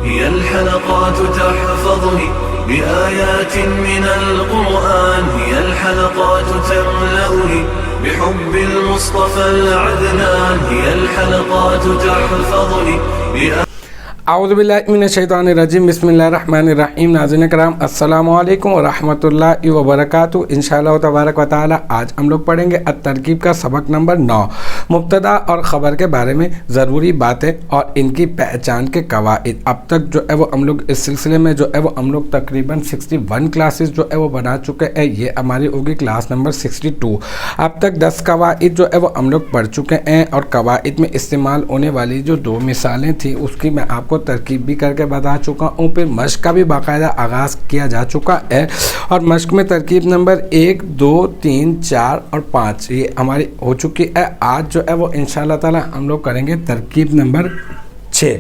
هي الحلقات تحفظني بآيات من القرآن، هي الحلقات تملأني بحب المصطفى العدنان، هي الحلقات تحفظني اعوذ باللہ من الشیطان الرجیم، بسم اللہ الرحمن الرحیم۔ ناظرین کرام السلام علیکم ورحمۃ اللہ وبرکاتہ۔ انشاءاللہ تبارک و تعالی آج ہم لوگ پڑھیں گے الترکیب کا سبق نمبر 9، مبتدا اور خبر کے بارے میں ضروری باتیں اور ان کی پہچان کے قواعد۔ اب تک جو ہے وہ ہم لوگ اس سلسلے میں جو ہے وہ ہم لوگ تقریباً 61 کلاسز جو ہے وہ بنا چکے ہیں۔ یہ ہماری ہوگی کلاس نمبر 62۔ اب تک 10 قواعد جو ہے وہ ہم لوگ پڑھ چکے ہیں، اور قواعد میں استعمال ہونے والی جو 2 مثالیں تھیں اس کی میں آپ کو ترکیب بھی کر کے بتا چکا ہوں، پھر مشق کا بھی باقاعدہ آغاز کیا جا چکا ہے، اور مشق میں ترکیب نمبر 1، 2، 3، 4 اور 5 یہ ہماری ہو چکی ہے۔ آج جو ہے وہ انشاءاللہ تعالی ہم لوگ کریں گے ترکیب نمبر 6۔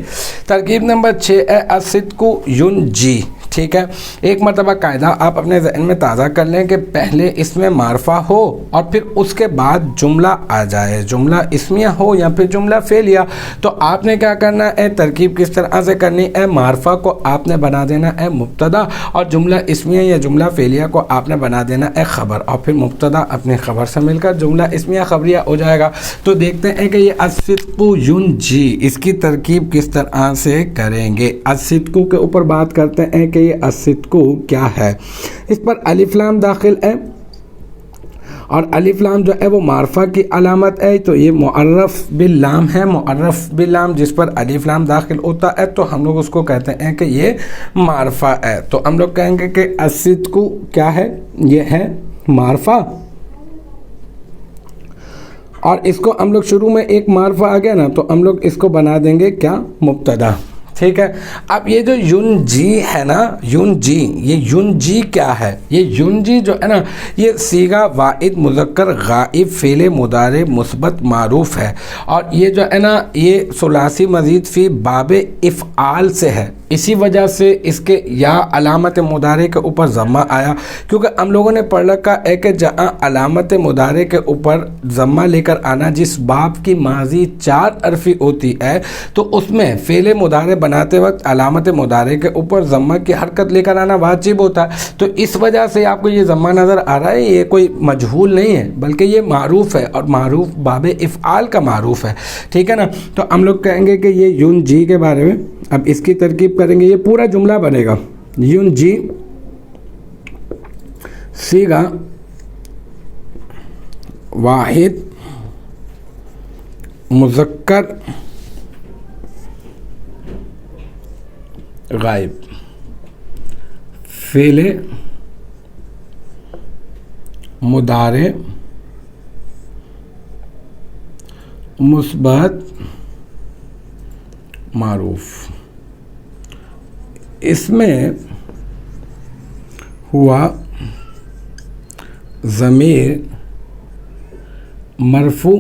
ترکیب نمبر 6 ہے الصدق ینجی۔ ٹھیک ہے، ایک مرتبہ قاعدہ آپ اپنے ذہن میں تازہ کر لیں کہ پہلے اس میں معرفہ ہو اور پھر اس کے بعد جملہ آ جائے، جملہ اسمیہ ہو یا پھر جملہ فعلیہ، تو آپ نے کیا کرنا ہے، ترکیب کس طرح سے کرنی ہے، معرفہ کو آپ نے بنا دینا ہے مبتدا، اور جملہ اسمیہ یا جملہ فعلیہ کو آپ نے بنا دینا ہے خبر، اور پھر مبتدا اپنے خبر سے مل کر جملہ اسمیہ خبریہ ہو جائے گا۔ تو دیکھتے ہیں کہ یہ الصدق ینجی اس کی ترکیب کس طرح سے کریں گے۔ الصدق کے اوپر بات کرتے ہیں کہ یہ الصدق کیا ہے۔ اس پر الف لام داخل ہے، اور الف لام جو ہے وہ معرفہ کی علامت ہے، تو یہ معرف باللام ہے۔ معرف باللام جس پر الف لام داخل ہوتا ہے تو ہم لوگ اس کو کہتے ہیں کہ یہ معرفہ ہے۔ تو ہم لوگ کہیں گے کہ الصدق کیا ہے، یہ ہے معرفہ، اور اس کو ہم لوگ شروع میں ایک معرفہ آ گیا نا تو ہم لوگ اس کو بنا دیں گے کیا، مبتدا۔ ٹھیک ہے، اب یہ جو ینجی ہے نا، ینجی، یہ ینجی کیا ہے، یہ ینجی جو ہے نا یہ صیغہ واحد مذکر غائب فعل مضارع مثبت معروف ہے، اور یہ جو ہے نا یہ ثلاثی مزید فی باب افعال سے ہے، اسی وجہ سے اس کے یا علامت مضارع کے اوپر ضمہ آیا، کیونکہ ہم لوگوں نے پڑھ رکھا ہے کہ جہاں علامت مضارع کے اوپر ضمہ لے کر آنا جس باب کی ماضی 4 حرفی ہوتی ہے تو اس میں فعل مضارع بناتے وقت علامت مضارع کے اوپر ضمہ کی حرکت لے کر آنا واجب ہوتا ہے، تو اس وجہ سے آپ کو یہ ضمہ نظر آ رہا ہے، یہ کوئی مجہول نہیں ہے بلکہ یہ معروف ہے، اور معروف باب افعال کا معروف ہے۔ ٹھیک ہے نا، تو ہم لوگ کہیں گے کہ یہ ینجی کے بارے میں اب اس کی ترکیب کریں گے، یہ پورا جملہ بنے گا، ینجی صیغہ واحد مذکر غائب فعل مضارع مثبت معروف۔ اس میں ہوا ضمیر مرفوع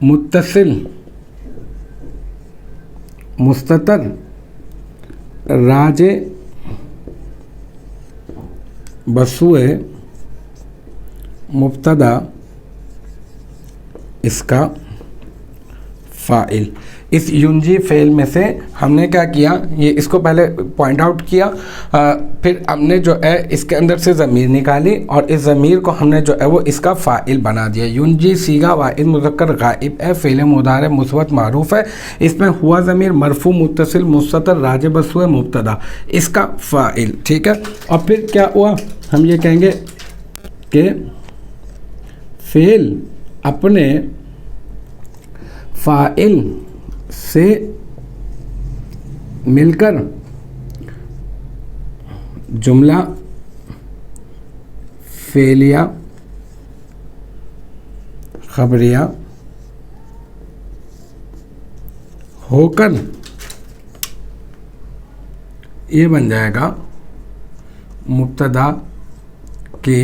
متصل مستتر راجع بسوئے مبتدا اس کا فاعل۔ اس ینجی فعل میں سے ہم نے کیا کیا، یہ اس کو پہلے پوائنٹ آؤٹ کیا، پھر ہم نے جو ہے اس کے اندر سے ضمیر نکالی، اور اس ضمیر کو ہم نے جو ہے وہ اس کا فاعل بنا دیا۔ ینجی صیغہ واحد مذکر غائب ہے، فعل مضارع مثبت معروف ہے، اس میں ہوا ضمیر مرفوع متصل مستتر راجع بسوئے مبتدا اس کا فاعل۔ ٹھیک ہے، اور پھر کیا ہوا، ہم یہ کہیں گے کہ فعل اپنے فاعل سے مل کر جملہ فعلیہ خبریہ ہو کر یہ بن جائے گا مبتدا کی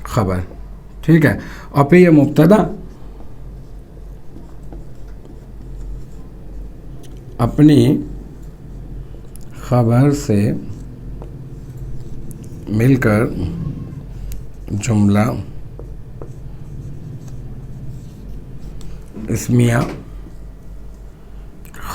خبر۔ ٹھیک ہے، اور پھر یہ مبتدا اپنی خبر سے مل کر جملہ اسمیہ